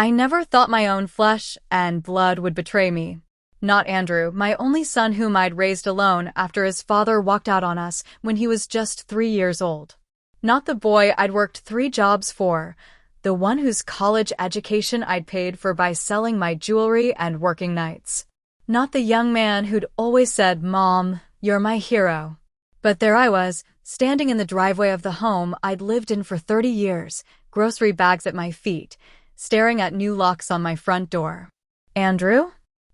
I never thought my own flesh and blood would betray me. Not Andrew, my only son whom I'd raised alone after his father walked out on us when he was just 3 years old. Not the boy I'd worked 3 jobs for, the one whose college education I'd paid for by selling my jewelry and working nights. Not the young man who'd always said, "Mom, you're my hero." But there I was, standing in the driveway of the home I'd lived in for 30 years, grocery bags at my feet, staring at new locks on my front door. "Andrew?"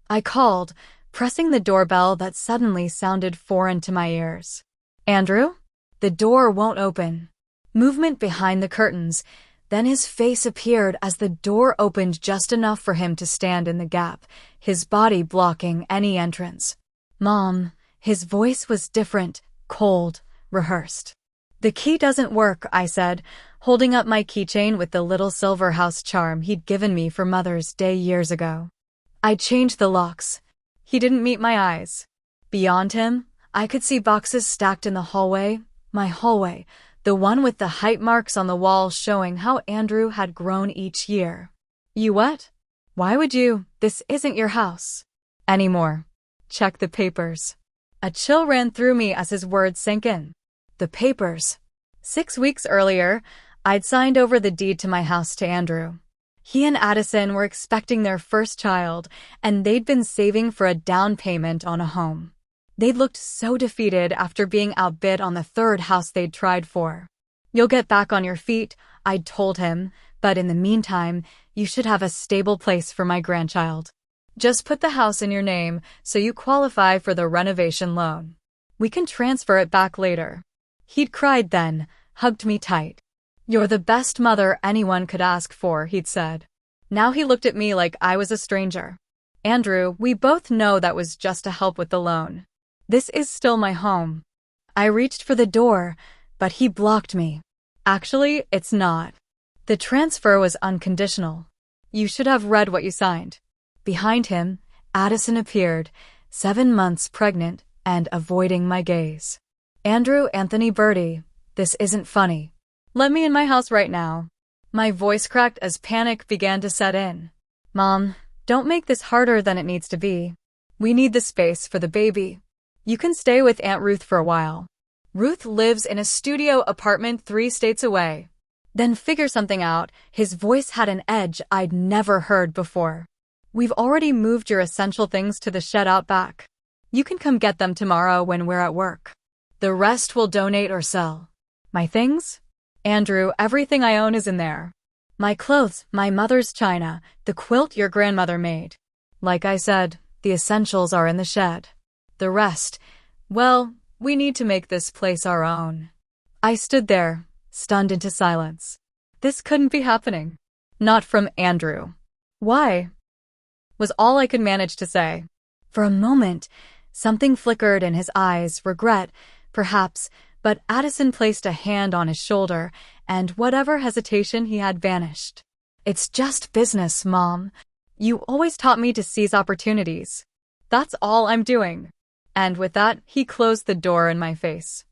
I called, pressing the doorbell that suddenly sounded foreign to my ears. "Andrew?" The door won't open. Movement behind the curtains. Then his face appeared as the door opened just enough for him to stand in the gap, his body blocking any entrance. "Mom." His voice was different, cold, rehearsed. "The key doesn't work," I said, holding up my keychain with the little silver house charm he'd given me for Mother's Day years ago. I changed the locks. He didn't meet my eyes. Beyond him, I could see boxes stacked in the hallway, my hallway, the one with the height marks on the wall showing how Andrew had grown each year. "You what? Why would you? This isn't your house." "Anymore. Check the papers." A chill ran through me as his words sank in. The papers. 6 weeks earlier, I'd signed over the deed to my house to Andrew. He and Addison were expecting their first child, and they'd been saving for a down payment on a home. They'd looked so defeated after being outbid on the 3rd house they'd tried for. "You'll get back on your feet," I'd told him, "but in the meantime, you should have a stable place for my grandchild. Just put the house in your name so you qualify for the renovation loan. We can transfer it back later." He'd cried then, hugged me tight. "You're the best mother anyone could ask for," he'd said. Now he looked at me like I was a stranger. "Andrew, we both know that was just to help with the loan. This is still my home." I reached for the door, but he blocked me. "Actually, it's not. The transfer was unconditional. You should have read what you signed." Behind him, Addison appeared, 7 months pregnant and avoiding my gaze. "Andrew Anthony Birdie, this isn't funny. Let me in my house right now." My voice cracked as panic began to set in. "Mom, don't make this harder than it needs to be. We need the space for the baby. You can stay with Aunt Ruth for a while. Ruth lives in a studio apartment 3 states away. Then figure something out." His voice had an edge I'd never heard before. "We've already moved your essential things to the shed out back. You can come get them tomorrow when we're at work. The rest we'll donate or sell." "My things?" "Andrew, everything I own is in there. My clothes, my mother's china, the quilt your grandmother made. Like I said, the essentials are in the shed. The rest, well, we need to make this place our own." I stood there, stunned into silence. This couldn't be happening. Not from Andrew. "Why?" was all I could manage to say. For a moment, something flickered in his eyes, regret, perhaps, but Addison placed a hand on his shoulder, and whatever hesitation he had vanished. "It's just business, Mom. You always taught me to seize opportunities. That's all I'm doing." And with that, he closed the door in my face.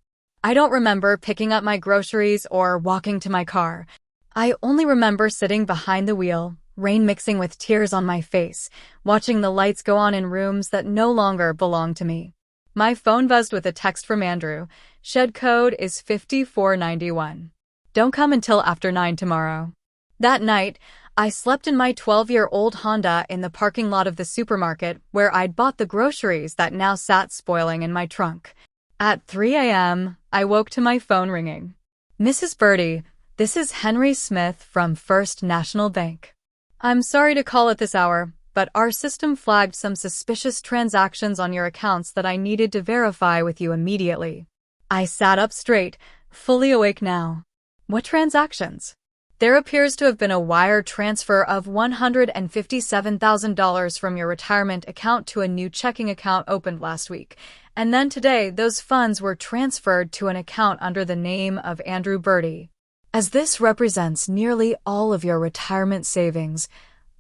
I don't remember picking up my groceries or walking to my car. I only remember sitting behind the wheel, rain mixing with tears on my face, watching the lights go on in rooms that no longer belonged to me. My phone buzzed with a text from Andrew. "Shed code is 5491. Don't come until after 9 tomorrow." That night, I slept in my 12-year-old Honda in the parking lot of the supermarket where I'd bought the groceries that now sat spoiling in my trunk. At 3 a.m., I woke to my phone ringing. "Mrs. Birdie, this is Henry Smith from First National Bank. I'm sorry to call at this hour, but our system flagged some suspicious transactions on your accounts that I needed to verify with you immediately." I sat up straight, fully awake now. "What transactions?" "There appears to have been a wire transfer of $157,000 from your retirement account to a new checking account opened last week, and then today those funds were transferred to an account under the name of Andrew Birdie. As this represents nearly all of your retirement savings,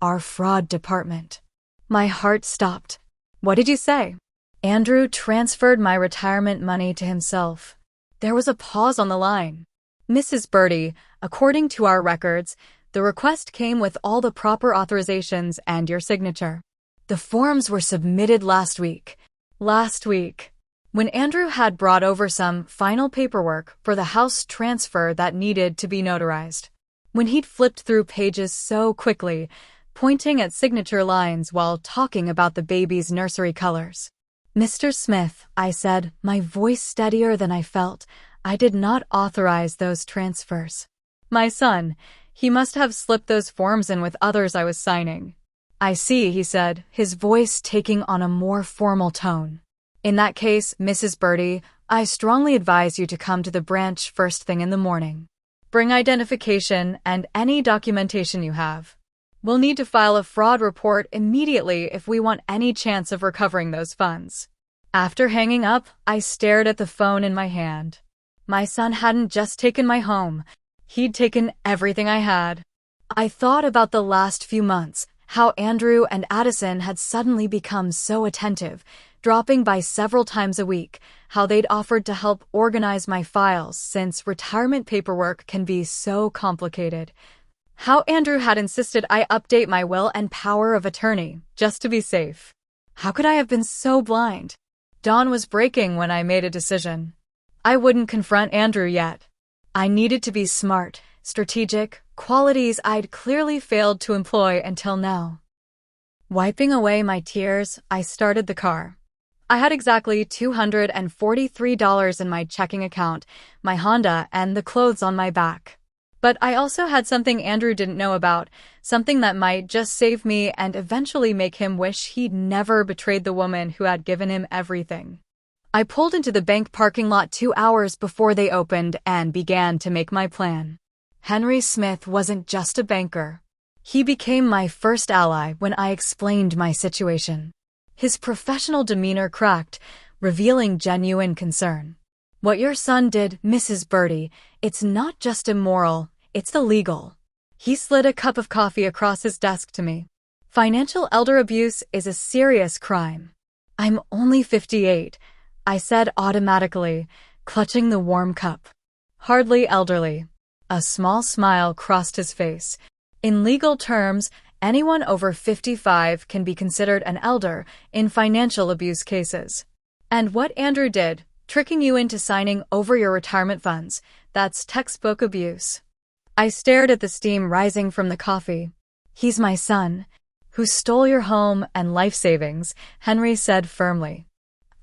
our fraud department." My heart stopped. "What did you say?" "Andrew transferred my retirement money to himself." There was a pause on the line. "Mrs. Birdie, according to our records, The request came with all the proper authorizations and your signature. The forms were submitted last week. When Andrew had brought over some final paperwork for the house transfer that needed to be notarized. When he'd flipped through pages so quickly, pointing at signature lines while talking about the baby's nursery colors. "Mr. Smith," I said, my voice steadier than I felt, "I did not authorize those transfers." "My son, he must have slipped those forms in with others I was signing." "I see," he said, his voice taking on a more formal tone. "In that case, Mrs. Birdie, I strongly advise you to come to the branch first thing in the morning. Bring identification and any documentation you have. We'll need to file a fraud report immediately if we want any chance of recovering those funds." After hanging up, I stared at the phone in my hand. My son hadn't just taken my home. He'd taken everything I had. I thought about the last few months, how Andrew and Addison had suddenly become so attentive, dropping by several times a week, how they'd offered to help organize my files since retirement paperwork can be so complicated. How Andrew had insisted I update my will and power of attorney, just to be safe. How could I have been so blind? Dawn was breaking when I made a decision. I wouldn't confront Andrew yet. I needed to be smart, strategic, qualities I'd clearly failed to employ until now. Wiping away my tears, I started the car. I had exactly $243 in my checking account, my Honda, and the clothes on my back. But I also had something Andrew didn't know about, something that might just save me and eventually make him wish he'd never betrayed the woman who had given him everything. I pulled into the bank parking lot 2 hours before they opened and began to make my plan. Henry Smith wasn't just a banker. He became my first ally when I explained my situation. His professional demeanor cracked, revealing genuine concern. "What your son did, Mrs. Birdie, it's not just immoral, it's illegal." He slid a cup of coffee across his desk to me. "Financial elder abuse is a serious crime." "I'm only 58, I said automatically, clutching the warm cup. "Hardly elderly." A small smile crossed his face. "In legal terms, anyone over 55 can be considered an elder in financial abuse cases. And what Andrew did, tricking you into signing over your retirement funds, that's textbook abuse." I stared at the steam rising from the coffee. "He's my son, who stole your home and life savings," Henry said firmly.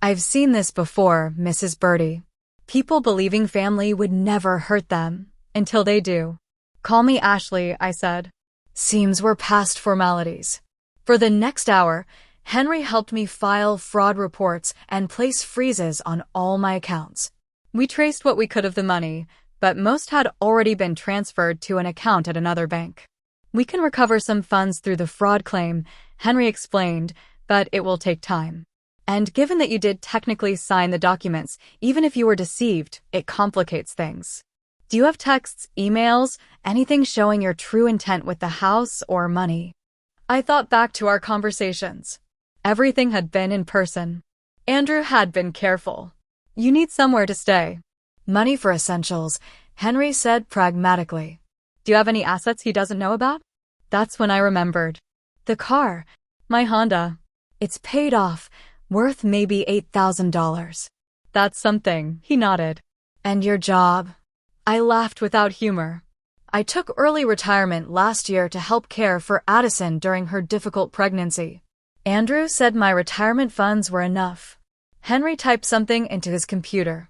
"I've seen this before, Mrs. Birdie. People believing family would never hurt them, until they do." "Call me Ashley," I said. "Seems we're past formalities." For the next hour, Henry helped me file fraud reports and place freezes on all my accounts. We traced what we could of the money, but most had already been transferred to an account at another bank. "We can recover some funds through the fraud claim," Henry explained, "but it will take time. And given that you did technically sign the documents, even if you were deceived, it complicates things. Do you have texts, emails, anything showing your true intent with the house or money?" I thought back to our conversations. Everything had been in person. Andrew had been careful. "You need somewhere to stay." "Money for essentials," Henry said pragmatically. "Do you have any assets he doesn't know about?" That's when I remembered. "The car, my Honda. It's paid off, worth maybe $8,000. "That's something," he nodded. "And your job?" I laughed without humor. "I took early retirement last year to help care for Addison during her difficult pregnancy. Andrew said my retirement funds were enough." Henry typed something into his computer.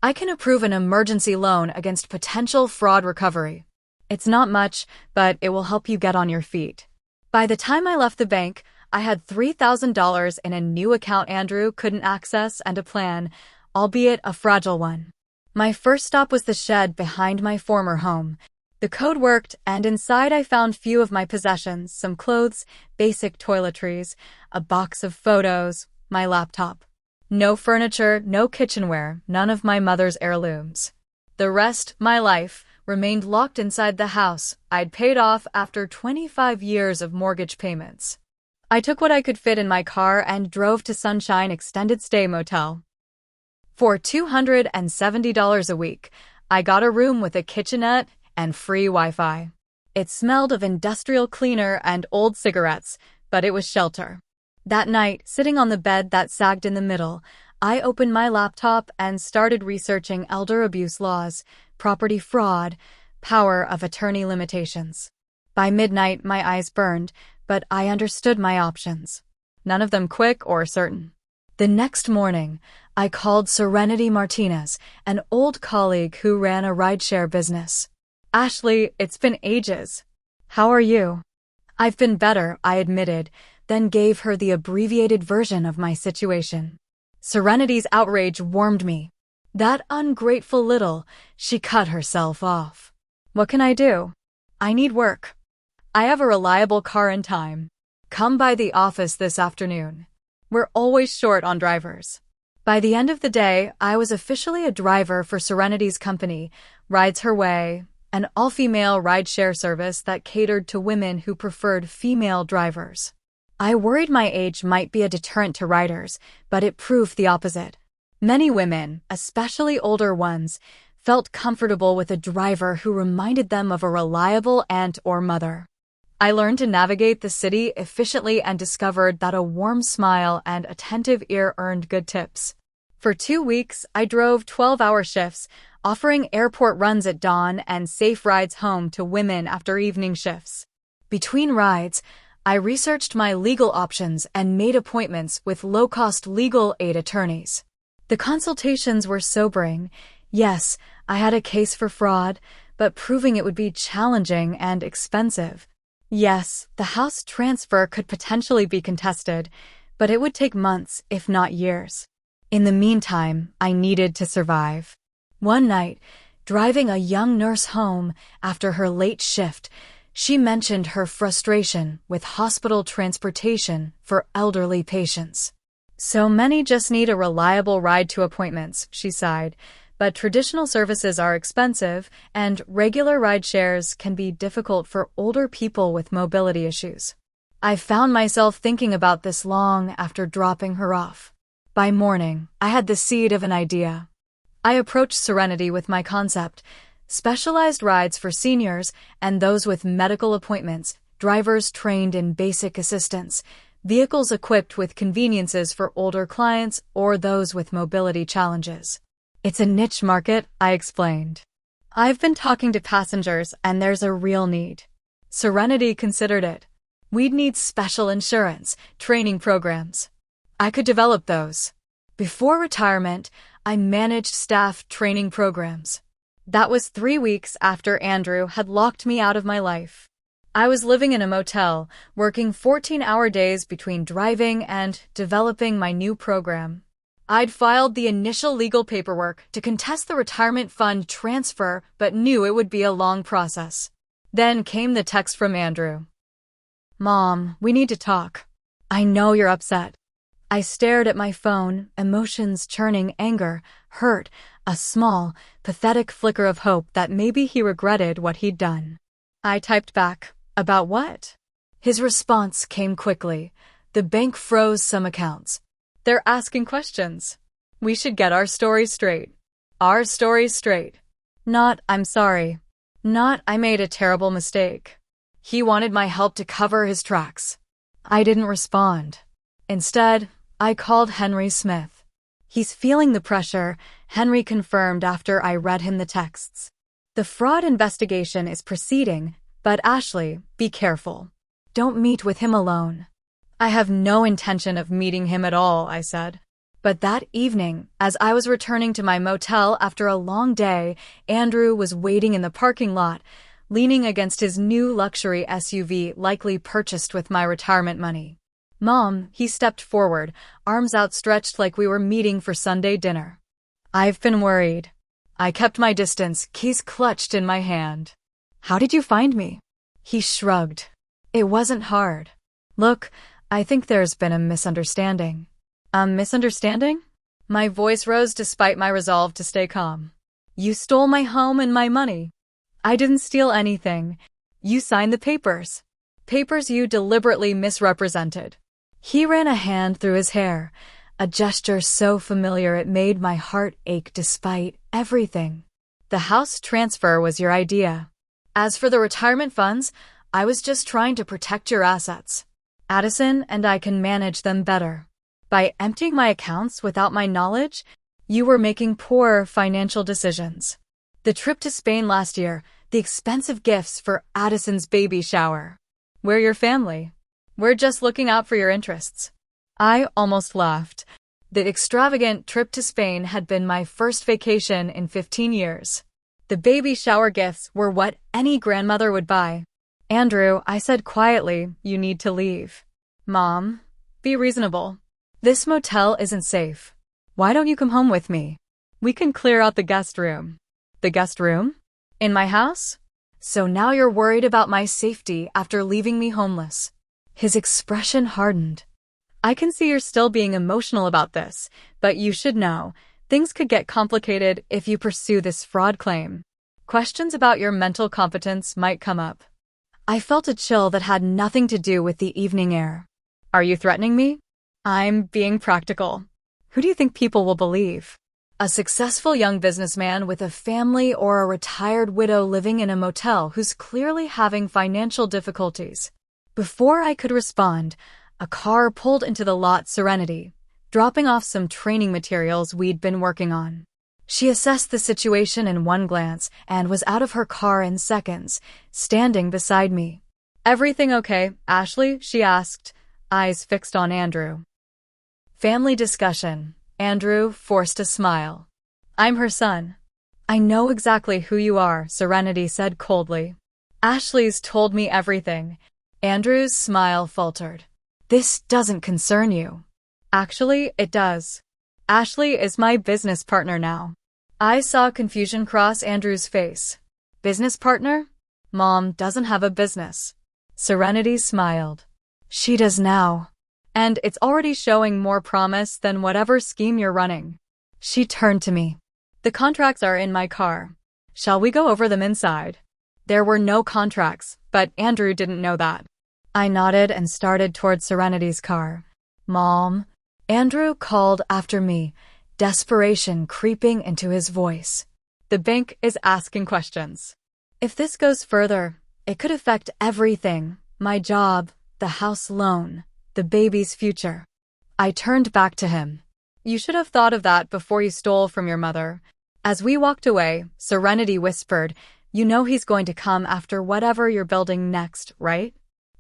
"I can approve an emergency loan against potential fraud recovery. It's not much, but it will help you get on your feet." By the time I left the bank, I had $3,000 in a new account Andrew couldn't access and a plan, albeit a fragile one. My first stop was the shed behind my former home. The code worked, and inside I found few of my possessions, some clothes, basic toiletries, a box of photos, my laptop. No furniture, no kitchenware, none of my mother's heirlooms. The rest, my life, remained locked inside the house I'd paid off after 25 years of mortgage payments. I took what I could fit in my car and drove to Sunshine Extended Stay Motel. For $270 a week, I got a room with a kitchenette and free Wi-Fi. It smelled of industrial cleaner and old cigarettes, but it was shelter. That night, sitting on the bed that sagged in the middle, I opened my laptop and started researching elder abuse laws, property fraud, power of attorney limitations. By midnight, my eyes burned, but I understood my options. None of them quick or certain. The next morning, I called Serenity Martinez, an old colleague who ran a rideshare business. "Ashley, it's been ages. How are you?" "I've been better," I admitted, then gave her the abbreviated version of my situation. Serenity's outrage warmed me. "That ungrateful little," she cut herself off. "What can I do? I need work. I have a reliable car and time. Come by the office this afternoon. We're always short on drivers." By the end of the day, I was officially a driver for Serenity's company, Rides Her Way, an all-female rideshare service that catered to women who preferred female drivers. I worried my age might be a deterrent to riders, but it proved the opposite. Many women, especially older ones, felt comfortable with a driver who reminded them of a reliable aunt or mother. I learned to navigate the city efficiently and discovered that a warm smile and attentive ear earned good tips. For 2 weeks, I drove 12-hour shifts, offering airport runs at dawn and safe rides home to women after evening shifts. Between rides, I researched my legal options and made appointments with low-cost legal aid attorneys. The consultations were sobering. Yes, I had a case for fraud, but proving it would be challenging and expensive. Yes, the house transfer could potentially be contested, but it would take months, if not years. In the meantime, I needed to survive. One night, driving a young nurse home after her late shift, she mentioned her frustration with hospital transportation for elderly patients. "So many just need a reliable ride to appointments," she sighed, "but traditional services are expensive, and regular ride shares can be difficult for older people with mobility issues." I found myself thinking about this long after dropping her off. By morning, I had the seed of an idea. I approached Serenity with my concept: specialized rides for seniors and those with medical appointments, drivers trained in basic assistance, vehicles equipped with conveniences for older clients or those with mobility challenges. "It's a niche market," I explained. "I've been talking to passengers and there's a real need." Serenity considered it. "We'd need special insurance, training programs." I could develop those. Before retirement, I managed staff training programs. That was 3 weeks after Andrew had locked me out of my life. I was living in a motel, working 14-hour days between driving and developing my new program. I'd filed the initial legal paperwork to contest the retirement fund transfer, but knew it would be a long process. Then came the text from Andrew. "Mom, we need to talk. I know you're upset." I stared at my phone, emotions churning: anger, hurt, a small, pathetic flicker of hope that maybe he regretted what he'd done. I typed back, "About what?" His response came quickly. "The bank froze some accounts. They're asking questions. We should get our stories straight." Our stories straight. Not, "I'm sorry." Not, "I made a terrible mistake." He wanted my help to cover his tracks. I didn't respond. Instead, I called Henry Smith. "He's feeling the pressure," Henry confirmed after I read him the texts. "The fraud investigation is proceeding, but Ashley, be careful. Don't meet with him alone." "I have no intention of meeting him at all," I said. But that evening, as I was returning to my motel after a long day, Andrew was waiting in the parking lot, leaning against his new luxury SUV likely purchased with my retirement money. "Mom," he stepped forward, arms outstretched like we were meeting for Sunday dinner. "I've been worried." I kept my distance, keys clutched in my hand. "How did you find me?" He shrugged. "It wasn't hard. Look, I think there's been a misunderstanding." "A misunderstanding?" My voice rose despite my resolve to stay calm. "You stole my home and my money." "I didn't steal anything. You signed the papers. Papers you deliberately misrepresented." He ran a hand through his hair, a gesture so familiar it made my heart ache despite everything. "The house transfer was your idea." As for the retirement funds, I was just trying to protect your assets. Addison and I can manage them better. By emptying my accounts without my knowledge, you were making poor financial decisions. The trip to Spain last year, the expensive gifts for Addison's baby shower. We're your family. We're just looking out for your interests. I almost laughed. The extravagant trip to Spain had been my first vacation in 15 years. The baby shower gifts were what any grandmother would buy. Andrew, I said quietly, you need to leave. Mom, be reasonable. This motel isn't safe. Why don't you come home with me? We can clear out the guest room. The guest room? In my house? So now you're worried about my safety after leaving me homeless. His expression hardened. I can see you're still being emotional about this, but you should know, things could get complicated if you pursue this fraud claim. Questions about your mental competence might come up. I felt a chill that had nothing to do with the evening air. Are you threatening me? I'm being practical. Who do you think people will believe? A successful young businessman with a family or a retired widow living in a motel who's clearly having financial difficulties. Before I could respond, a car pulled into the lot Serenity, dropping off some training materials we'd been working on. She assessed the situation in one glance and was out of her car in seconds, standing beside me. Everything okay, Ashley? She asked, eyes fixed on Andrew. Family discussion. Andrew forced a smile. I'm her son. I know exactly who you are, Serenity said coldly. Ashley's told me everything. Andrew's smile faltered. This doesn't concern you. Actually, it does. Ashley is my business partner now. I saw confusion cross Andrew's face. Business partner? Mom doesn't have a business. Serenity smiled. She does now. And it's already showing more promise than whatever scheme you're running. She turned to me. The contracts are in my car. Shall we go over them inside? There were no contracts, but Andrew didn't know that. I nodded and started toward Serenity's car. Mom, Andrew called after me, desperation creeping into his voice. The bank is asking questions. If this goes further, it could affect everything. My job, the house loan, the baby's future. I turned back to him. You should have thought of that before you stole from your mother. As we walked away, Serenity whispered, you know he's going to come after whatever you're building next, right?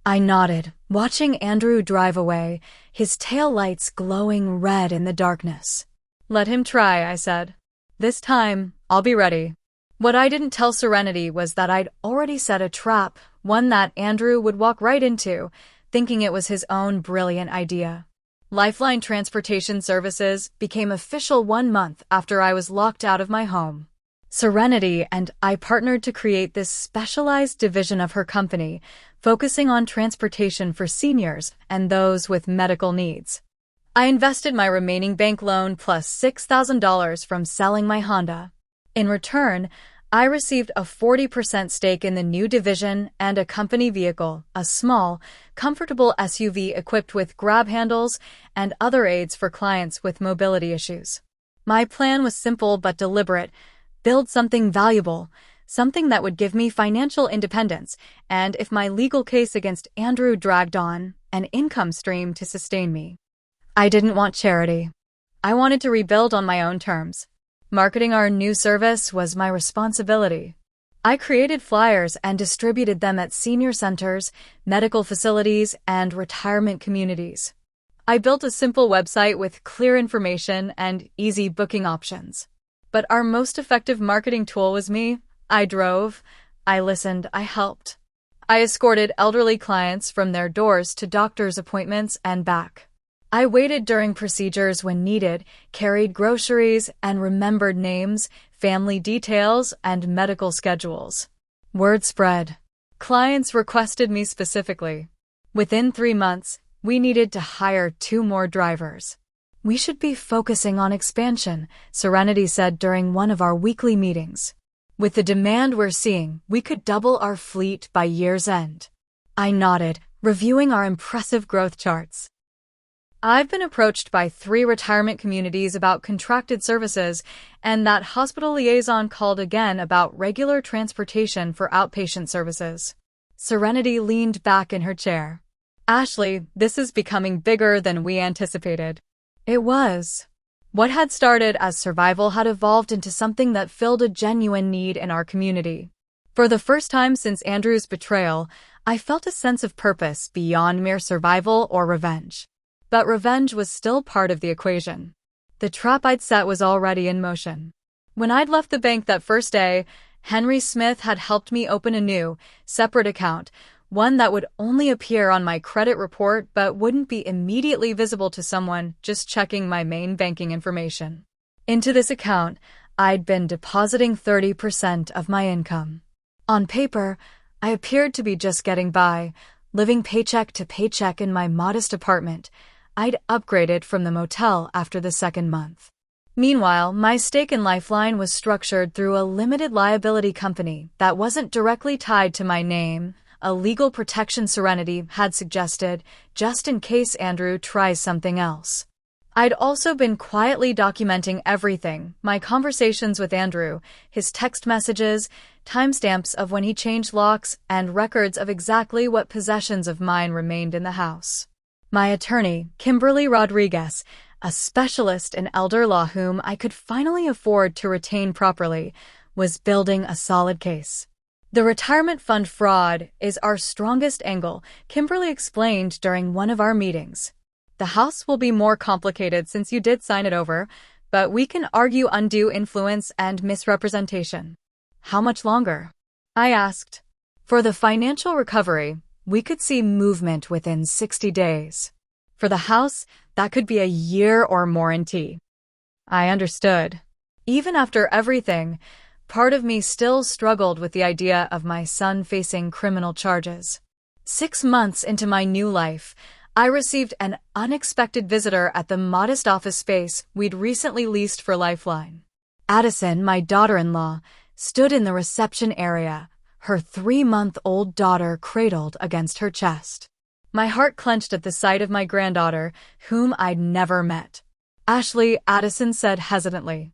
I nodded, watching Andrew drive away, his taillights glowing red in the darkness. Let him try, I said. This time, I'll be ready. What I didn't tell Serenity was that I'd already set a trap, one that Andrew would walk right into, thinking it was his own brilliant idea. Lifeline Transportation Services became official 1 month after I was locked out of my home. Serenity and I partnered to create this specialized division of her company, focusing on transportation for seniors and those with medical needs. I invested my remaining bank loan plus $6,000 from selling my Honda. In return, I received a 40% stake in the new division and a company vehicle, a small, comfortable SUV equipped with grab handles and other aids for clients with mobility issues. My plan was simple but deliberate: build something valuable, something that would give me financial independence, and if my legal case against Andrew dragged on, an income stream to sustain me. I didn't want charity. I wanted to rebuild on my own terms. Marketing our new service was my responsibility. I created flyers and distributed them at senior centers, medical facilities, and retirement communities. I built a simple website with clear information and easy booking options. But our most effective marketing tool was me. I drove, I listened, I helped. I escorted elderly clients from their doors to doctor's appointments and back. I waited during procedures when needed, carried groceries, and remembered names, family details, and medical schedules. Word spread. Clients requested me specifically. Within 3 months, we needed to hire 2 more drivers. We should be focusing on expansion, Serenity said during one of our weekly meetings. With the demand we're seeing, we could double our fleet by year's end. I nodded, reviewing our impressive growth charts. I've been approached by 3 retirement communities about contracted services, and that hospital liaison called again about regular transportation for outpatient services. Serenity leaned back in her chair. Ashley, this is becoming bigger than we anticipated. It was. What had started as survival had evolved into something that filled a genuine need in our community. For the first time since Andrew's betrayal, I felt a sense of purpose beyond mere survival or revenge. But revenge was still part of the equation. The trap I'd set was already in motion. When I'd left the bank that first day, Henry Smith had helped me open a new, separate account, one that would only appear on my credit report but wouldn't be immediately visible to someone just checking my main banking information. Into this account, I'd been depositing 30% of my income. On paper, I appeared to be just getting by, living paycheck to paycheck in my modest apartment. I'd upgraded from the motel after the second month. Meanwhile, my stake in Lifeline was structured through a limited liability company that wasn't directly tied to my name, a legal protection Serenity had suggested, just in case Andrew tries something else. I'd also been quietly documenting everything, my conversations with Andrew, his text messages, timestamps of when he changed locks, and records of exactly what possessions of mine remained in the house. My attorney, Kimberly Rodriguez, a specialist in elder law whom I could finally afford to retain properly, was building a solid case. The retirement fund fraud is our strongest angle, Kimberly explained during one of our meetings. The house will be more complicated since you did sign it over, but we can argue undue influence and misrepresentation. How much longer? I asked. For the financial recovery, we could see movement within 60 days. For the house, that could be a year or more in tea. I understood. Even after everything, part of me still struggled with the idea of my son facing criminal charges. 6 months into my new life, I received an unexpected visitor at the modest office space we'd recently leased for Lifeline. Addison, my daughter-in-law, stood in the reception area, her 3-month-old daughter cradled against her chest. My heart clenched at the sight of my granddaughter, whom I'd never met. Ashley, Addison said hesitantly.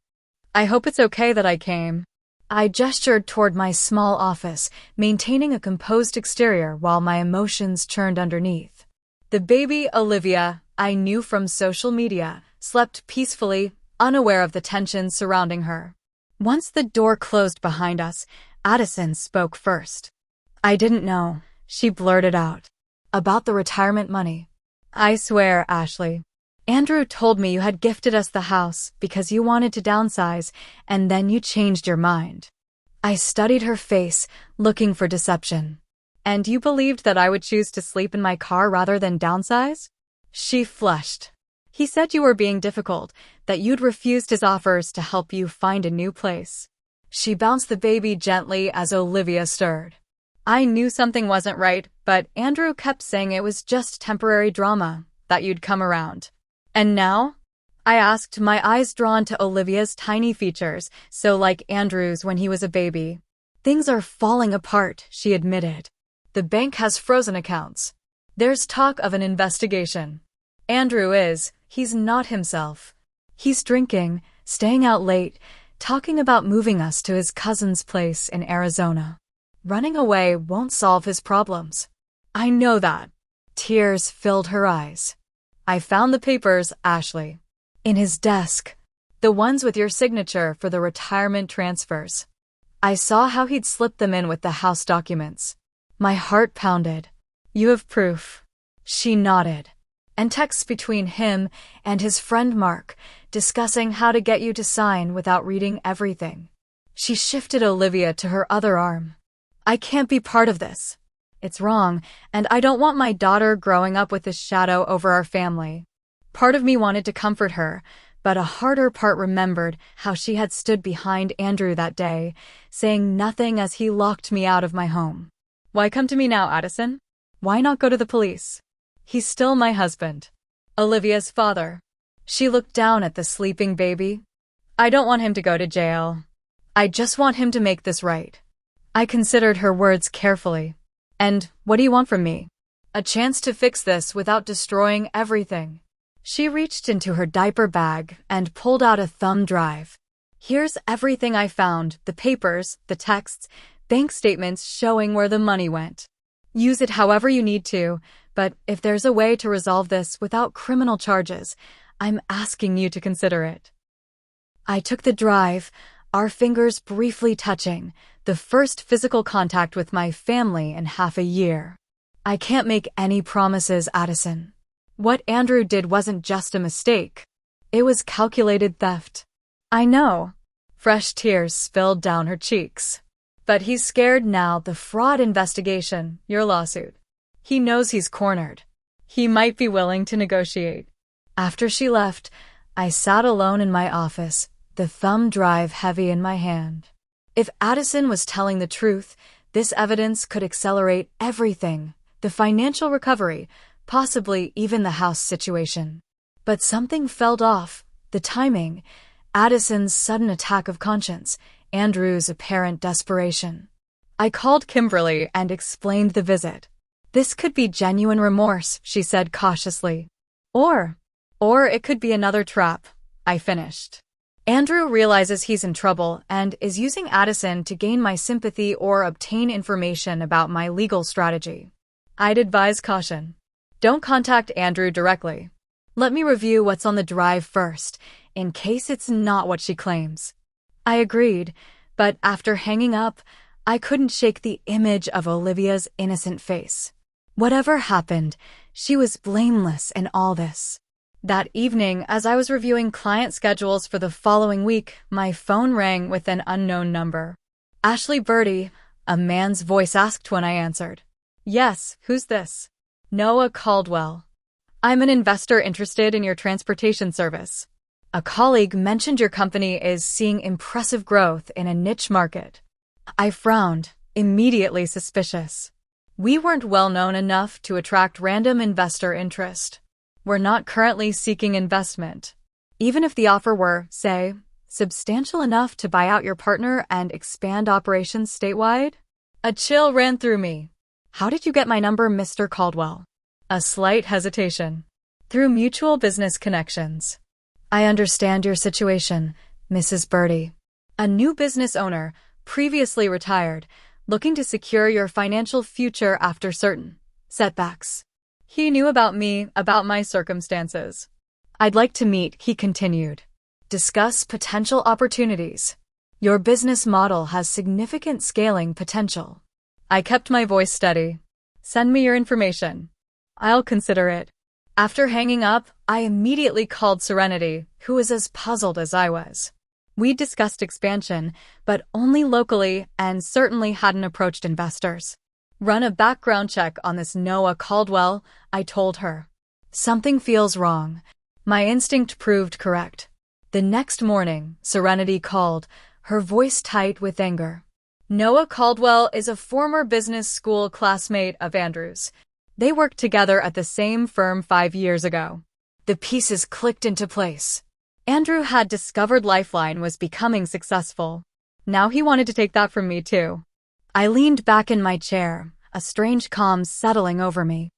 I hope it's okay that I came. I gestured toward my small office, maintaining a composed exterior while my emotions churned underneath. The baby, Olivia, I knew from social media, slept peacefully, unaware of the tension surrounding her. Once the door closed behind us, Addison spoke first. I didn't know, she blurted out. About the retirement money. I swear, Ashley. Andrew told me you had gifted us the house because you wanted to downsize, and then you changed your mind. I studied her face, looking for deception. And you believed that I would choose to sleep in my car rather than downsize? She flushed. He said you were being difficult, that you'd refused his offers to help you find a new place. She bounced the baby gently as Olivia stirred. I knew something wasn't right, but Andrew kept saying it was just temporary drama, that you'd come around. And now? I asked, my eyes drawn to Olivia's tiny features, so like Andrew's when he was a baby. Things are falling apart, she admitted. The bank has frozen accounts. There's talk of an investigation. Andrew he's not himself. He's drinking, staying out late, talking about moving us to his cousin's place in Arizona. Running away won't solve his problems. I know that. Tears filled her eyes. I found the papers, Ashley. In his desk. The ones with your signature for the retirement transfers. I saw how he'd slipped them in with the house documents. My heart pounded. You have proof. She nodded. And texts between him and his friend Mark, discussing how to get you to sign without reading everything. She shifted Olivia to her other arm. I can't be part of this. It's wrong, and I don't want my daughter growing up with this shadow over our family. Part of me wanted to comfort her, but a harder part remembered how she had stood behind Andrew that day, saying nothing as he locked me out of my home. Why come to me now, Addison? Why not go to the police? He's still my husband. Olivia's father. She looked down at the sleeping baby. I don't want him to go to jail. I just want him to make this right. I considered her words carefully. And what do you want from me? A chance to fix this without destroying everything. She reached into her diaper bag and pulled out a thumb drive. Here's everything I found, the papers, the texts, bank statements showing where the money went. Use it however you need to, but if there's a way to resolve this without criminal charges, I'm asking you to consider it. I took the drive, our fingers briefly touching, the first physical contact with my family in half a year. I can't make any promises, Addison. What Andrew did wasn't just a mistake. It was calculated theft. I know. Fresh tears spilled down her cheeks. But he's scared now, the fraud investigation, your lawsuit. He knows he's cornered. He might be willing to negotiate. After she left, I sat alone in my office, the thumb drive heavy in my hand. If Addison was telling the truth, this evidence could accelerate everything, the financial recovery, possibly even the house situation. But something felt off, the timing, Addison's sudden attack of conscience, Andrew's apparent desperation. I called Kimberly and explained the visit. This could be genuine remorse, she said cautiously. Or it could be another trap, I finished. Andrew realizes he's in trouble and is using Addison to gain my sympathy or obtain information about my legal strategy. I'd advise caution. Don't contact Andrew directly. Let me review what's on the drive first, in case it's not what she claims. I agreed, but after hanging up, I couldn't shake the image of Olivia's innocent face. Whatever happened, she was blameless in all this. That evening, as I was reviewing client schedules for the following week, my phone rang with an unknown number. Ashley Birdie, a man's voice asked when I answered. Yes, who's this? Noah Caldwell. I'm an investor interested in your transportation service. A colleague mentioned your company is seeing impressive growth in a niche market. I frowned, immediately suspicious. We weren't well known enough to attract random investor interest. We're not currently seeking investment. Even if the offer were, say, substantial enough to buy out your partner and expand operations statewide? A chill ran through me. How did you get my number, Mr. Caldwell? A slight hesitation. Through mutual business connections. I understand your situation, Mrs. Birdie. A new business owner, previously retired, looking to secure your financial future after certain setbacks. He knew about me, about my circumstances. I'd like to meet, he continued. Discuss potential opportunities. Your business model has significant scaling potential. I kept my voice steady. Send me your information. I'll consider it. After hanging up, I immediately called Serenity, who was as puzzled as I was. We discussed expansion, but only locally and certainly hadn't approached investors. Run a background check on this Noah Caldwell, I told her. Something feels wrong. My instinct proved correct. The next morning, Serenity called, her voice tight with anger. Noah Caldwell is a former business school classmate of Andrew's. They worked together at the same firm 5 years ago. The pieces clicked into place. Andrew had discovered Lifeline was becoming successful. Now he wanted to take that from me too. I leaned back in my chair, a strange calm settling over me.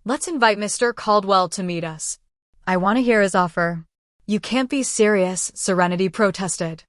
Let's invite Mr. Caldwell to meet us. I want to hear his offer. You can't be serious, Serenity protested.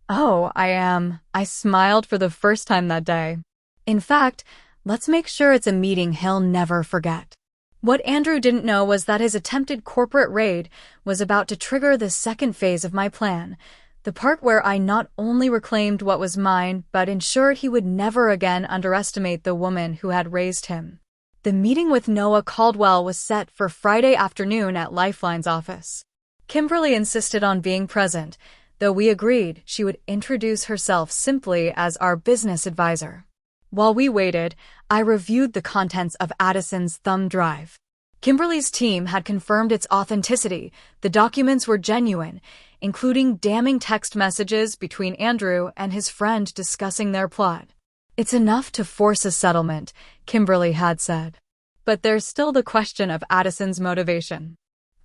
Oh, I am. I smiled for the first time that day. In fact, let's make sure it's a meeting he'll never forget. What Andrew didn't know was that his attempted corporate raid was about to trigger the second phase of my plan, the part where I not only reclaimed what was mine, but ensured he would never again underestimate the woman who had raised him. The meeting with Noah Caldwell was set for Friday afternoon at Lifeline's office. Kimberly insisted on being present, though we agreed she would introduce herself simply as our business advisor. While we waited, I reviewed the contents of Addison's thumb drive. Kimberly's team had confirmed its authenticity. The documents were genuine, including damning text messages between Andrew and his friend discussing their plot. It's enough to force a settlement, Kimberly had said. But there's still the question of Addison's motivation.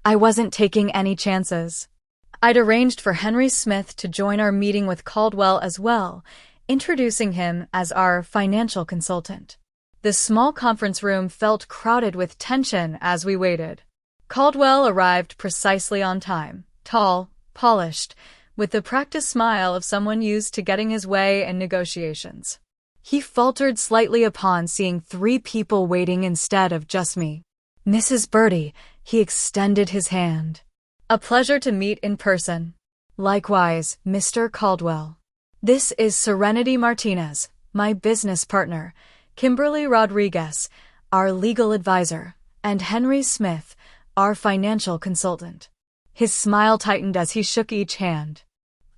I wasn't taking any chances. I'd arranged for Henry Smith to join our meeting with Caldwell as well, introducing him as our financial consultant. The small conference room felt crowded with tension as we waited. Caldwell arrived precisely on time, tall, polished, with the practiced smile of someone used to getting his way in negotiations. He faltered slightly upon seeing 3 people waiting instead of just me. "Mrs. Birdie," he extended his hand. "A pleasure to meet in person." "Likewise, Mr. Caldwell. This is Serenity Martinez, my business partner, Kimberly Rodriguez, our legal advisor, and Henry Smith, our financial consultant." His smile tightened as he shook each hand.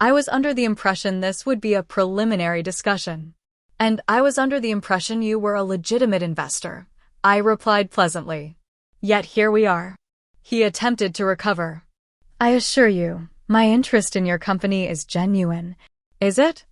I was under the impression this would be a preliminary discussion. "And I was under the impression you were a legitimate investor," I replied pleasantly. "Yet here we are." He attempted to recover. "I assure you, my interest in your company is genuine." "Is it?"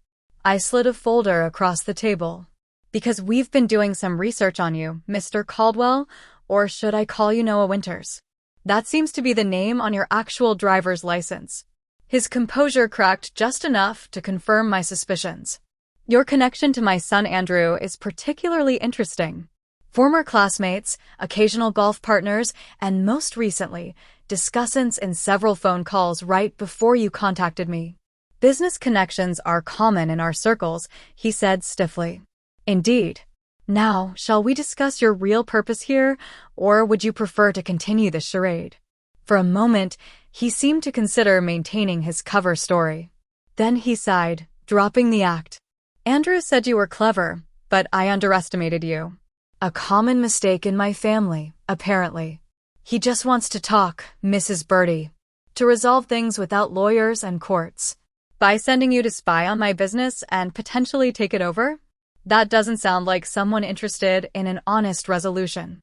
I slid a folder across the table. "Because we've been doing some research on you, Mr. Caldwell, or should I call you Noah Winters? That seems to be the name on your actual driver's license." His composure cracked just enough to confirm my suspicions. "Your connection to my son Andrew is particularly interesting. Former classmates, occasional golf partners, and most recently, discussants in several phone calls right before you contacted me." "Business connections are common in our circles," he said stiffly. "Indeed. Now, shall we discuss your real purpose here, or would you prefer to continue the charade?" For a moment, he seemed to consider maintaining his cover story. Then he sighed, dropping the act. "Andrew said you were clever, but I underestimated you." "A common mistake in my family, apparently." "He just wants to talk, Mrs. Birdie. To resolve things without lawyers and courts." "By sending you to spy on my business and potentially take it over? That doesn't sound like someone interested in an honest resolution."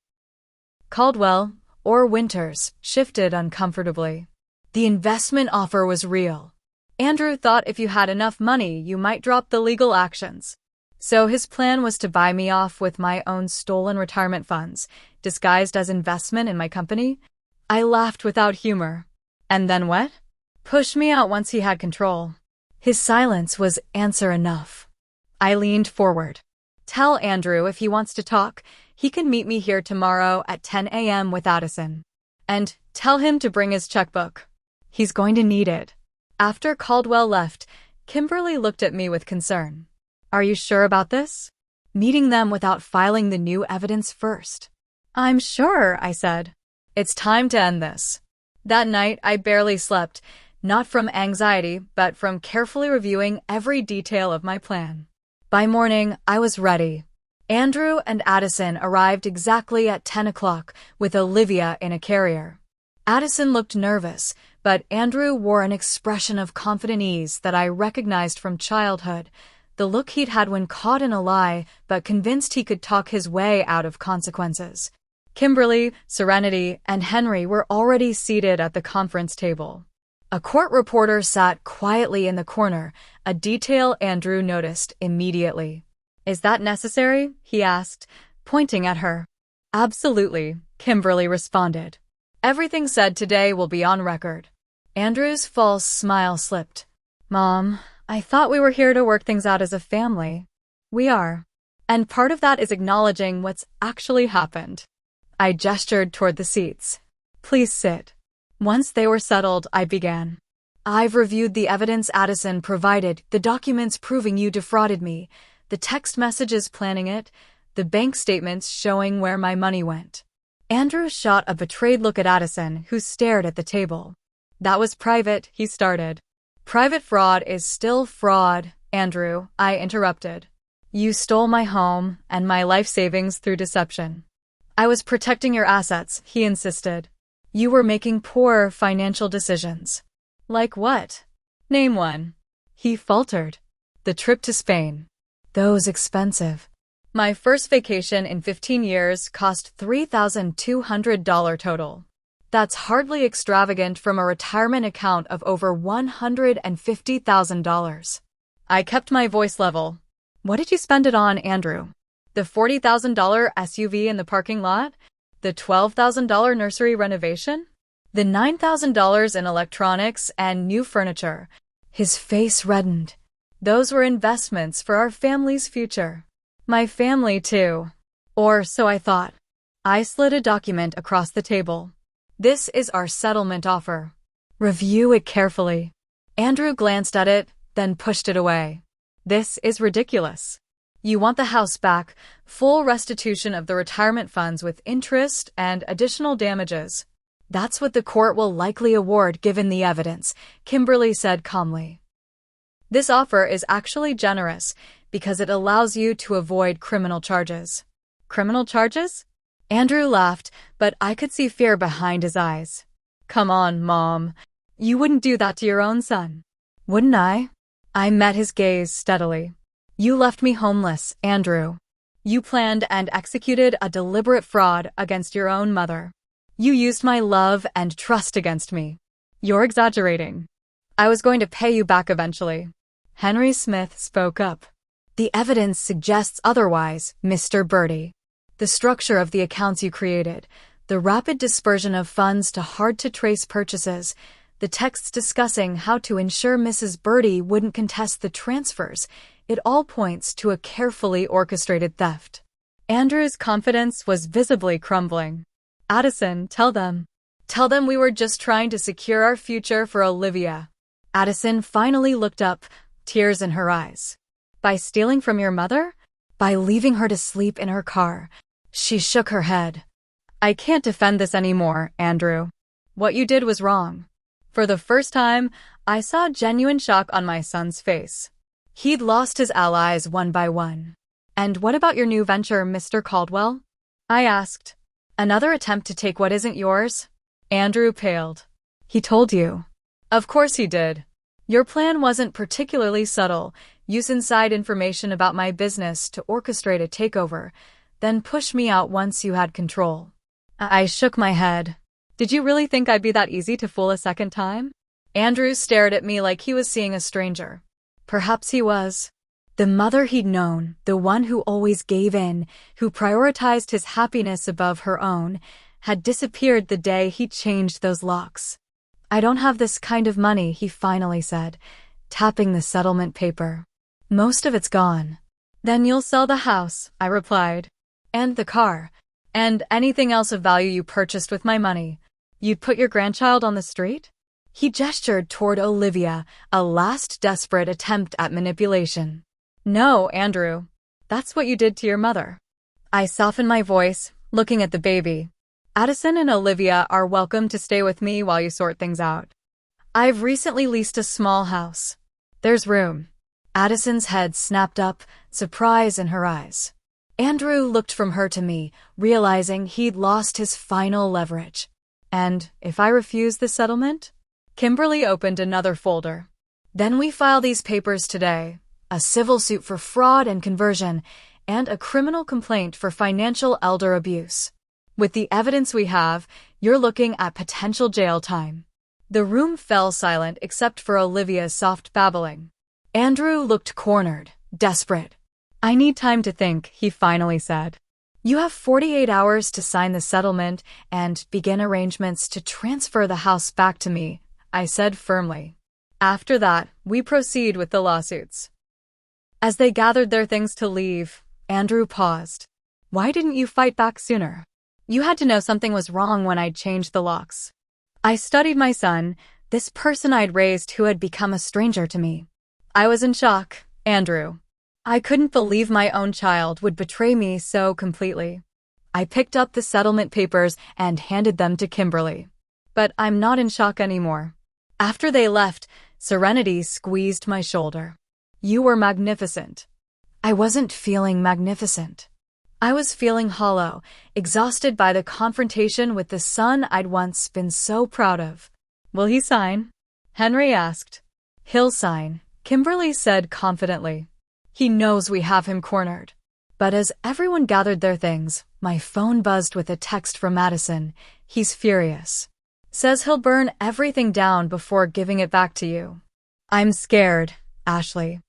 Caldwell, or Winters, shifted uncomfortably. "The investment offer was real. Andrew thought if you had enough money, you might drop the legal actions. So his plan was to buy me off with my own stolen retirement funds, disguised as investment in my company?" I laughed without humor. "And then what?" "Push me out once he had control." His silence was answer enough. I leaned forward. "Tell Andrew if he wants to talk, he can meet me here tomorrow at 10 a.m. with Addison. And tell him to bring his checkbook. He's going to need it." After Caldwell left, Kimberly looked at me with concern. "Are you sure about this? Meeting them without filing the new evidence first?" "I'm sure," I said. "It's time to end this." That night, I barely slept, not from anxiety, but from carefully reviewing every detail of my plan. By morning, I was ready. Andrew and Addison arrived exactly at 10 o'clock, with Olivia in a carrier. Addison looked nervous, but Andrew wore an expression of confident ease that I recognized from childhood, the look he'd had when caught in a lie, but convinced he could talk his way out of consequences. Kimberly, Serenity, and Henry were already seated at the conference table. A court reporter sat quietly in the corner, a detail Andrew noticed immediately. "Is that necessary?" he asked, pointing at her. "Absolutely," Kimberly responded. "Everything said today will be on record." Andrew's false smile slipped. "Mom, I thought we were here to work things out as a family." "We are. And part of that is acknowledging what's actually happened." I gestured toward the seats. "Please sit." Once they were settled, I began. "I've reviewed the evidence Addison provided, the documents proving you defrauded me, the text messages planning it, the bank statements showing where my money went." Andrew shot a betrayed look at Addison, who stared at the table. "That was private," he started. "Private fraud is still fraud, Andrew," I interrupted. "You stole my home and my life savings through deception." "I was protecting your assets," he insisted. "You were making poor financial decisions." "Like what? Name one." He faltered. "The trip to Spain. Those expensive. My first vacation in 15 years cost $3,200 total. That's hardly extravagant from a retirement account of over $150,000. I kept my voice level. "What did you spend it on, Andrew? The $40,000 SUV in the parking lot? The $12,000 nursery renovation? The $9,000 in electronics and new furniture?" His face reddened. "Those were investments for our family's future." "My family, too. Or so I thought." I slid a document across the table. This is our settlement offer. Review it carefully. Andrew glanced at it, then pushed it away. This is ridiculous. You want the house back, full restitution of the retirement funds with interest and additional damages. That's what the court will likely award given the evidence, Kimberly said calmly. This offer is actually generous because it allows you to avoid criminal charges. Criminal charges? Andrew laughed, but I could see fear behind his eyes. Come on, Mom. You wouldn't do that to your own son. Wouldn't I? I met his gaze steadily. You left me homeless, Andrew. You planned and executed a deliberate fraud against your own mother. You used my love and trust against me. You're exaggerating. I was going to pay you back eventually. Henry Smith spoke up. The evidence suggests otherwise, Mr. Birdie. The structure of the accounts you created, the rapid dispersion of funds to hard-to-trace purchases, the texts discussing how to ensure Mrs. Birdie wouldn't contest the transfers, it all points to a carefully orchestrated theft. Andrew's confidence was visibly crumbling. Addison, tell them. Tell them we were just trying to secure our future for Olivia. Addison finally looked up, tears in her eyes. By stealing from your mother? By leaving her to sleep in her car? She shook her head. I can't defend this anymore, Andrew. What you did was wrong. For the first time, I saw genuine shock on my son's face. He'd lost his allies one by one. And what about your new venture, Mr. Caldwell? I asked. Another attempt to take what isn't yours? Andrew paled. He told you. Of course he did. Your plan wasn't particularly subtle. Use inside information about my business to orchestrate a takeover, then push me out once you had control. I shook my head. Did you really think I'd be that easy to fool a second time? Andrew stared at me like he was seeing a stranger. Perhaps he was. The mother he'd known, the one who always gave in, who prioritized his happiness above her own, had disappeared the day he changed those locks. I don't have this kind of money, he finally said, tapping the settlement paper. Most of it's gone. Then you'll sell the house, I replied. And the car. And anything else of value you purchased with my money. You'd put your grandchild on the street? He gestured toward Olivia, a last desperate attempt at manipulation. No, Andrew. That's what you did to your mother. I softened my voice, looking at the baby. Addison and Olivia are welcome to stay with me while you sort things out. I've recently leased a small house. There's room. Addison's head snapped up, surprise in her eyes. Andrew looked from her to me, realizing he'd lost his final leverage. And if I refuse the settlement? Kimberly opened another folder. Then we file these papers today. A civil suit for fraud and conversion, and a criminal complaint for financial elder abuse. With the evidence we have, you're looking at potential jail time. The room fell silent except for Olivia's soft babbling. Andrew looked cornered, desperate. I need time to think, he finally said. You have 48 hours to sign the settlement and begin arrangements to transfer the house back to me, I said firmly. After that, we proceed with the lawsuits. As they gathered their things to leave, Andrew paused. Why didn't you fight back sooner? You had to know something was wrong when I'd changed the locks. I studied my son, this person I'd raised who had become a stranger to me. I was in shock, Andrew. I couldn't believe my own child would betray me so completely. I picked up the settlement papers and handed them to Kimberly. But I'm not in shock anymore. After they left, Serenity squeezed my shoulder. You were magnificent. I wasn't feeling magnificent. I was feeling hollow, exhausted by the confrontation with the son I'd once been so proud of. Will he sign? Henry asked. He'll sign, Kimberly said confidently. He knows we have him cornered. But as everyone gathered their things, my phone buzzed with a text from Madison. He's furious. Says he'll burn everything down before giving it back to you. I'm scared, Ashley.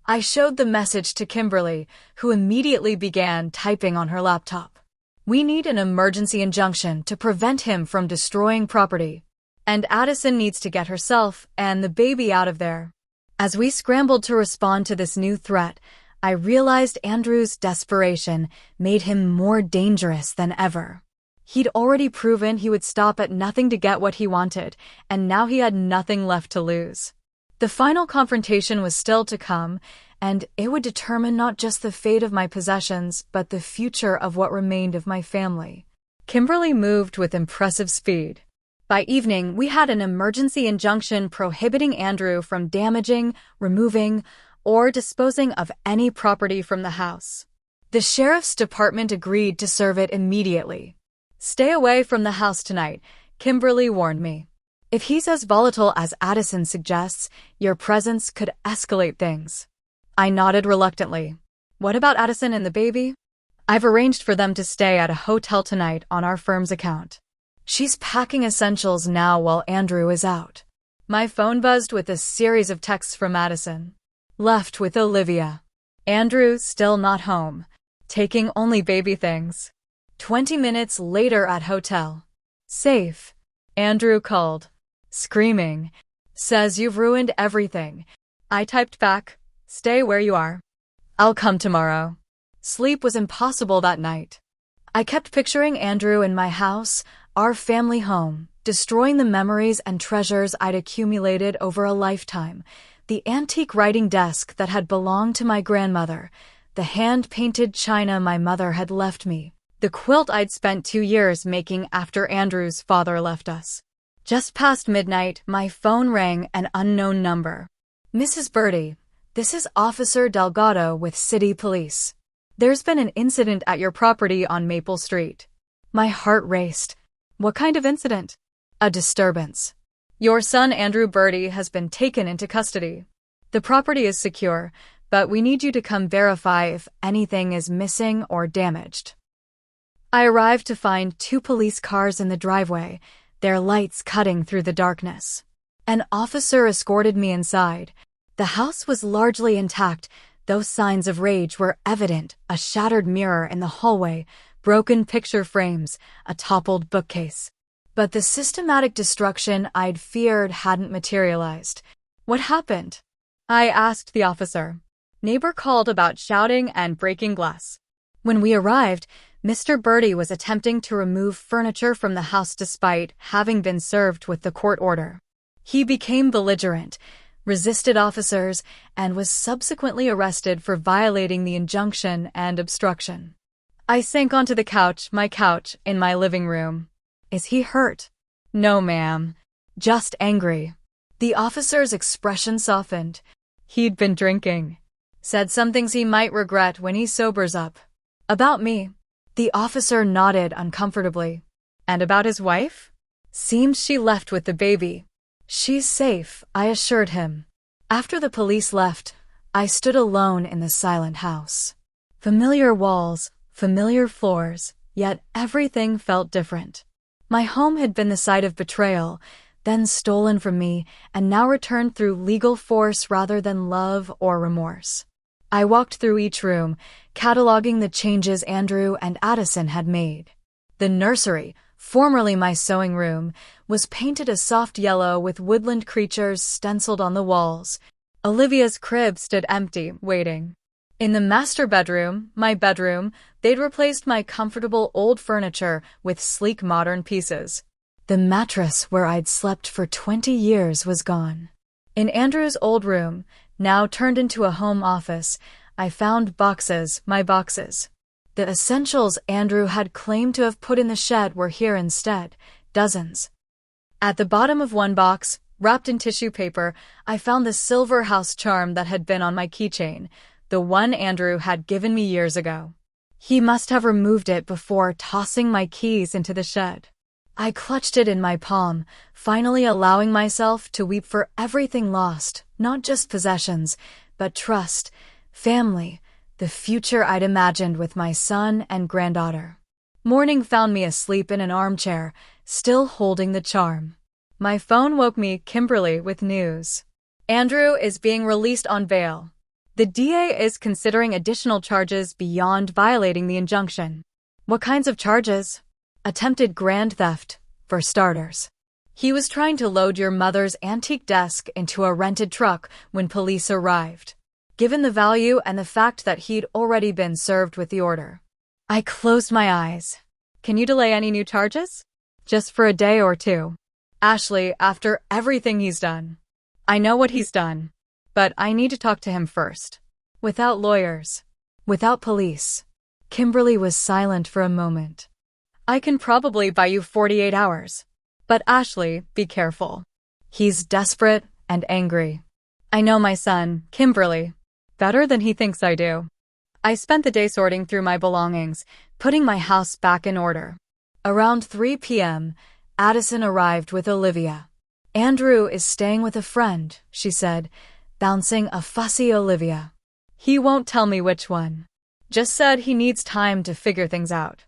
I showed the message to Kimberly, who immediately began typing on her laptop. We need an emergency injunction to prevent him from destroying property. And Addison needs to get herself and the baby out of there. As we scrambled to respond to this new threat, I realized Andrew's desperation made him more dangerous than ever. He'd already proven he would stop at nothing to get what he wanted, and now he had nothing left to lose. The final confrontation was still to come, and it would determine not just the fate of my possessions, but the future of what remained of my family. Kimberly moved with impressive speed. By evening, we had an emergency injunction prohibiting Andrew from damaging, removing, or disposing of any property from the house. The sheriff's department agreed to serve it immediately. "Stay away from the house tonight," Kimberly warned me. "If he's as volatile as Addison suggests, your presence could escalate things." I nodded reluctantly. "What about Addison and the baby?" "I've arranged for them to stay at a hotel tonight on our firm's account. She's packing essentials now while Andrew is out." My phone buzzed with a series of texts from Addison. "Left with Olivia. Andrew still not home. Taking only baby things. 20 minutes later at hotel. Safe." Andrew called, screaming. "Says you've ruined everything." I typed back, "Stay where you are. I'll come tomorrow." Sleep was impossible that night. I kept picturing Andrew in my house, our family home, destroying the memories and treasures I'd accumulated over a lifetime. The antique writing desk that had belonged to my grandmother, the hand-painted china my mother had left me, the quilt I'd spent 2 years making after Andrew's father left us. Just past midnight, my phone rang, an unknown number. "Mrs. Birdie, this is Officer Delgado with City Police. There's been an incident at your property on Maple Street." My heart raced. "What kind of incident?" "A disturbance. Your son Andrew Birdie has been taken into custody. The property is secure, but we need you to come verify if anything is missing or damaged." I arrived to find 2 police cars in the driveway, their lights cutting through the darkness. An officer escorted me inside. The house was largely intact, though signs of rage were evident: a shattered mirror in the hallway, broken picture frames, a toppled bookcase. But the systematic destruction I'd feared hadn't materialized. "What happened?" I asked the officer. "Neighbor called about shouting and breaking glass." When we arrived, Mr. Birdie was attempting to remove furniture from the house despite having been served with the court order. He became belligerent, resisted officers, and was subsequently arrested for violating the injunction and obstruction. I sank onto the couch, my couch, in my living room. "Is he hurt?" "No, ma'am. Just angry." The officer's expression softened. "He'd been drinking. Said some things he might regret when he sobers up." "About me?" The officer nodded uncomfortably. "And about his wife?" "Seems she left with the baby." "She's safe," I assured him. After the police left, I stood alone in the silent house. Familiar walls, familiar floors, yet everything felt different. My home had been the site of betrayal, then stolen from me, and now returned through legal force rather than love or remorse. I walked through each room, cataloging the changes Andrew and Addison had made. The nursery, formerly my sewing room, was painted a soft yellow with woodland creatures stenciled on the walls. Olivia's crib stood empty, waiting. In the master bedroom, my bedroom, they'd replaced my comfortable old furniture with sleek modern pieces. The mattress where I'd slept for 20 years was gone. In Andrew's old room, now turned into a home office, I found boxes, my boxes. The essentials Andrew had claimed to have put in the shed were here instead, dozens. At the bottom of one box, wrapped in tissue paper, I found the silver house charm that had been on my keychain, the one Andrew had given me years ago. He must have removed it before tossing my keys into the shed. I clutched it in my palm, finally allowing myself to weep for everything lost, not just possessions, but trust, family, the future I'd imagined with my son and granddaughter. Morning found me asleep in an armchair, still holding the charm. My phone woke me, Kimberly, with news. Andrew is being released on bail. The DA is considering additional charges beyond violating the injunction. What kinds of charges? Attempted grand theft, for starters. He was trying to load your mother's antique desk into a rented truck when police arrived. Given the value and the fact that he'd already been served with the order, I closed my eyes. Can you delay any new charges? Just for a day or two. Ashley, after everything he's done. I know what he's done, but I need to talk to him first. Without lawyers. Without police. Kimberly was silent for a moment. I can probably buy you 48 hours. But Ashley, be careful. He's desperate and angry. I know my son, Kimberly, better than he thinks I do. I spent the day sorting through my belongings, putting my house back in order. Around 3 p.m., Addison arrived with Olivia. Andrew is staying with a friend, she said, bouncing a fussy Olivia. He won't tell me which one. Just said he needs time to figure things out.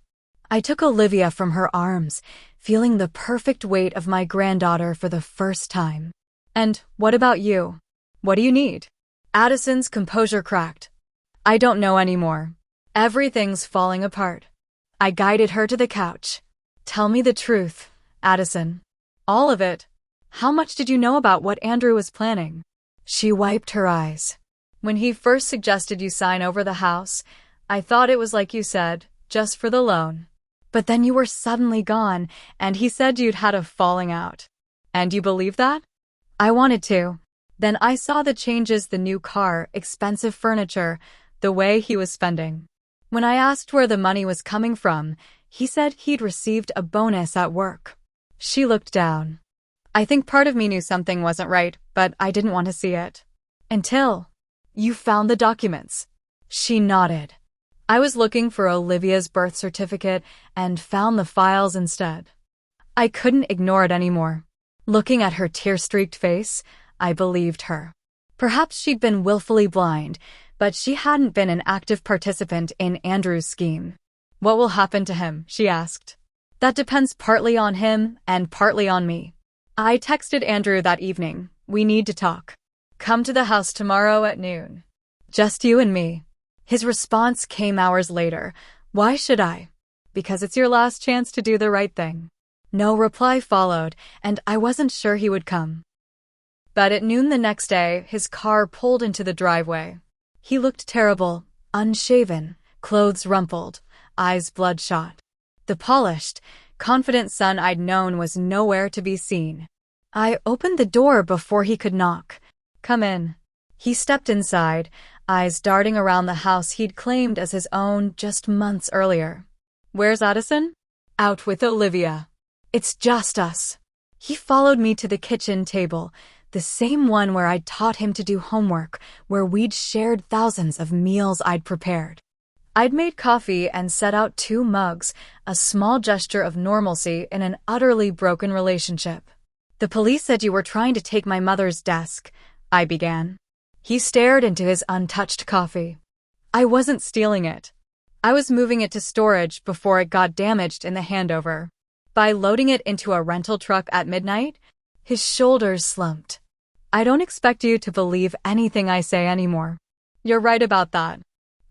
I took Olivia from her arms, feeling the perfect weight of my granddaughter for the first time. And what about you? What do you need? Addison's composure cracked. I don't know anymore. Everything's falling apart. I guided her to the couch. Tell me the truth, Addison. All of it. How much did you know about what Andrew was planning? She wiped her eyes. When he first suggested you sign over the house, I thought it was like you said, just for the loan. But then you were suddenly gone, and he said you'd had a falling out. And you believe that? I wanted to. Then I saw the changes, the new car, expensive furniture, the way he was spending. When I asked where the money was coming from, he said he'd received a bonus at work. She looked down. I think part of me knew something wasn't right, but I didn't want to see it. Until you found the documents. She nodded. I was looking for Olivia's birth certificate and found the files instead. I couldn't ignore it anymore. Looking at her tear-streaked face, I believed her. Perhaps she'd been willfully blind, but she hadn't been an active participant in Andrew's scheme. What will happen to him? She asked. That depends partly on him and partly on me. I texted Andrew that evening. We need to talk. Come to the house tomorrow at noon. Just you and me. His response came hours later. Why should I? Because it's your last chance to do the right thing. No reply followed, and I wasn't sure he would come. But at noon the next day, his car pulled into the driveway. He looked terrible, unshaven, clothes rumpled, eyes bloodshot. The polished, confident son I'd known was nowhere to be seen. I opened the door before he could knock. Come in. He stepped inside, eyes darting around the house he'd claimed as his own just months earlier. Where's Addison? Out with Olivia. It's just us. He followed me to the kitchen table, the same one where I'd taught him to do homework, where we'd shared thousands of meals I'd prepared. I'd made coffee and set out 2 mugs, a small gesture of normalcy in an utterly broken relationship. The police said you were trying to take my mother's desk, I began. He stared into his untouched coffee. I wasn't stealing it. I was moving it to storage before it got damaged in the handover. By loading it into a rental truck at midnight, his shoulders slumped. I don't expect you to believe anything I say anymore. You're right about that.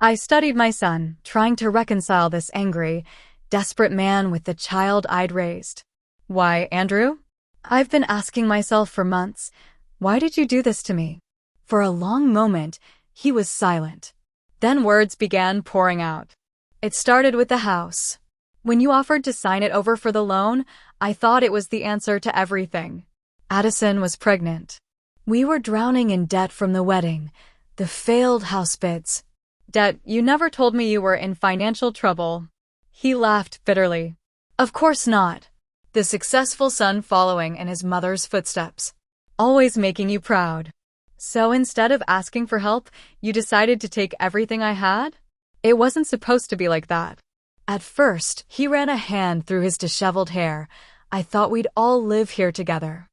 I studied my son, trying to reconcile this angry, desperate man with the child I'd raised. Why, Andrew? I've been asking myself for months, why did you do this to me? For a long moment, he was silent. Then words began pouring out. It started with the house. When you offered to sign it over for the loan, I thought it was the answer to everything. Addison was pregnant. We were drowning in debt from the wedding, the failed house bids. Debt, you never told me you were in financial trouble. He laughed bitterly. Of course not. The successful son following in his mother's footsteps. Always making you proud. So instead of asking for help, you decided to take everything I had? It wasn't supposed to be like that. At first, he ran a hand through his disheveled hair. I thought we'd all live here together.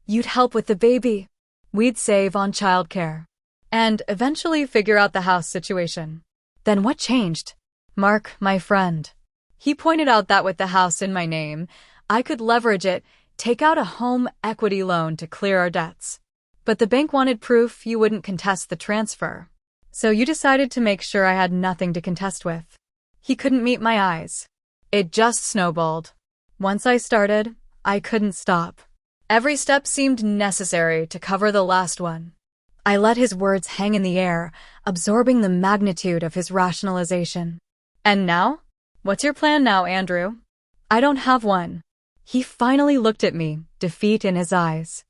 You'd help with the baby. We'd save on childcare. And eventually figure out the house situation. Then what changed? Mark, my friend. He pointed out that with the house in my name, I could leverage it, take out a home equity loan to clear our debts. But the bank wanted proof you wouldn't contest the transfer. So you decided to make sure I had nothing to contest with. He couldn't meet my eyes. It just snowballed. Once I started, I couldn't stop. Every step seemed necessary to cover the last one. I let his words hang in the air, absorbing the magnitude of his rationalization. And now? What's your plan now, Andrew? I don't have one. He finally looked at me, defeat in his eyes.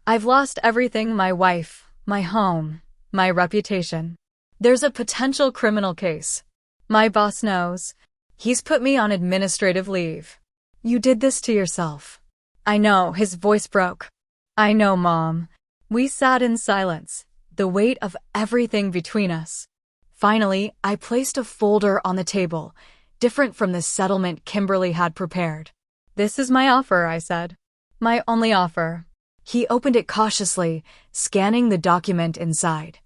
I've lost everything: my wife, my home, my reputation. There's a potential criminal case. My boss knows. He's put me on administrative leave. You did this to yourself. I know, his voice broke. I know, Mom. We sat in silence, the weight of everything between us. Finally, I placed a folder on the table, different from the settlement Kimberly had prepared. This is my offer, I said. My only offer. He opened it cautiously, scanning the document inside.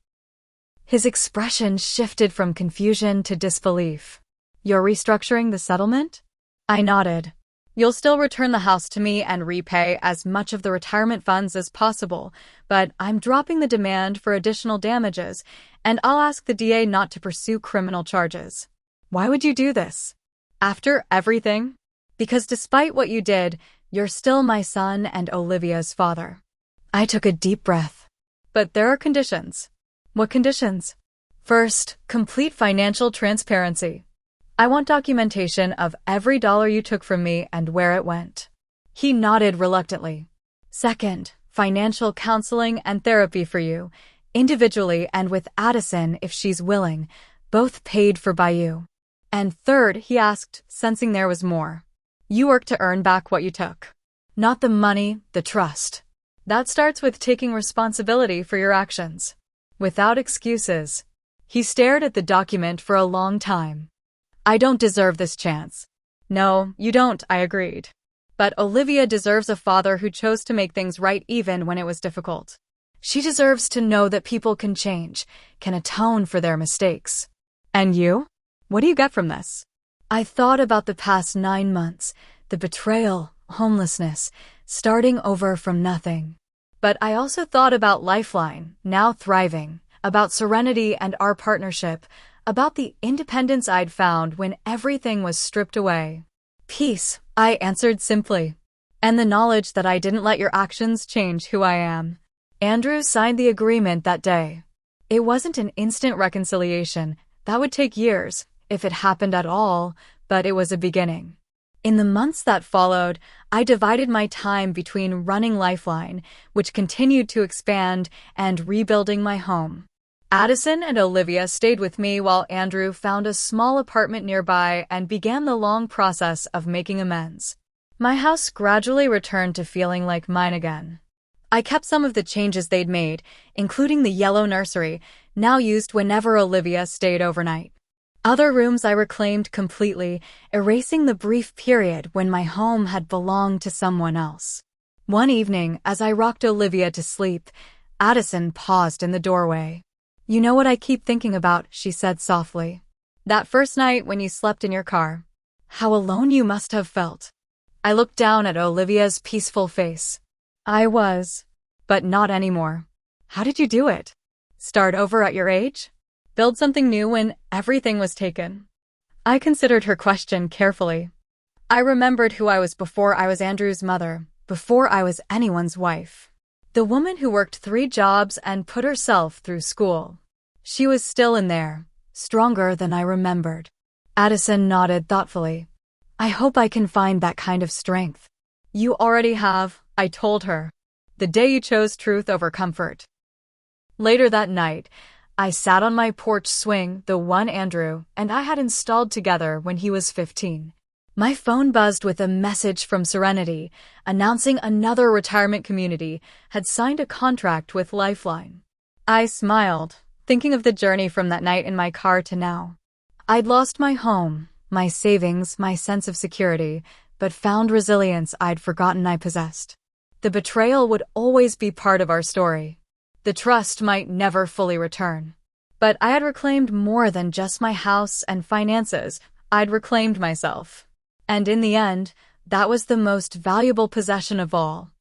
His expression shifted from confusion to disbelief. You're restructuring the settlement? I nodded. You'll still return the house to me and repay as much of the retirement funds as possible, but I'm dropping the demand for additional damages, and I'll ask the DA not to pursue criminal charges. Why would you do this? After everything? Because despite what you did, you're still my son and Olivia's father. I took a deep breath. But there are conditions. What conditions? First, complete financial transparency. I want documentation of every dollar you took from me and where it went. He nodded reluctantly. Second, financial counseling and therapy for you, individually and with Addison if she's willing, both paid for by you. And third, he asked, sensing there was more. You work to earn back what you took. Not the money, the trust. That starts with taking responsibility for your actions. Without excuses. He stared at the document for a long time. I don't deserve this chance. No, you don't, I agreed. But Olivia deserves a father who chose to make things right even when it was difficult. She deserves to know that people can change, can atone for their mistakes. And you? What do you get from this? I thought about the past 9 months, the betrayal, homelessness, starting over from nothing. But I also thought about Lifeline, now thriving, about Serenity and our partnership, about the independence I'd found when everything was stripped away. Peace, I answered simply. And the knowledge that I didn't let your actions change who I am. Andrew signed the agreement that day. It wasn't an instant reconciliation. That would take years, if it happened at all, but it was a beginning. In the months that followed, I divided my time between running Lifeline, which continued to expand, and rebuilding my home. Addison and Olivia stayed with me while Andrew found a small apartment nearby and began the long process of making amends. My house gradually returned to feeling like mine again. I kept some of the changes they'd made, including the yellow nursery, now used whenever Olivia stayed overnight. Other rooms I reclaimed completely, erasing the brief period when my home had belonged to someone else. One evening, as I rocked Olivia to sleep, Addison paused in the doorway. You know what I keep thinking about, she said softly. That first night when you slept in your car. How alone you must have felt. I looked down at Olivia's peaceful face. I was. But not anymore. How did you do it? Start over at your age? Build something new when everything was taken? I considered her question carefully. I remembered who I was before I was Andrew's mother, before I was anyone's wife. The woman who worked 3 jobs and put herself through school. She was still in there, stronger than I remembered. Addison nodded thoughtfully. I hope I can find that kind of strength. You already have, I told her. The day you chose truth over comfort. Later that night, I sat on my porch swing, the one Andrew and I had installed together when he was 15. My phone buzzed with a message from Serenity, announcing another retirement community had signed a contract with Lifeline. I smiled, thinking of the journey from that night in my car to now. I'd lost my home, my savings, my sense of security, but found resilience I'd forgotten I possessed. The betrayal would always be part of our story. The trust might never fully return. But I had reclaimed more than just my house and finances. I'd reclaimed myself. And in the end, that was the most valuable possession of all.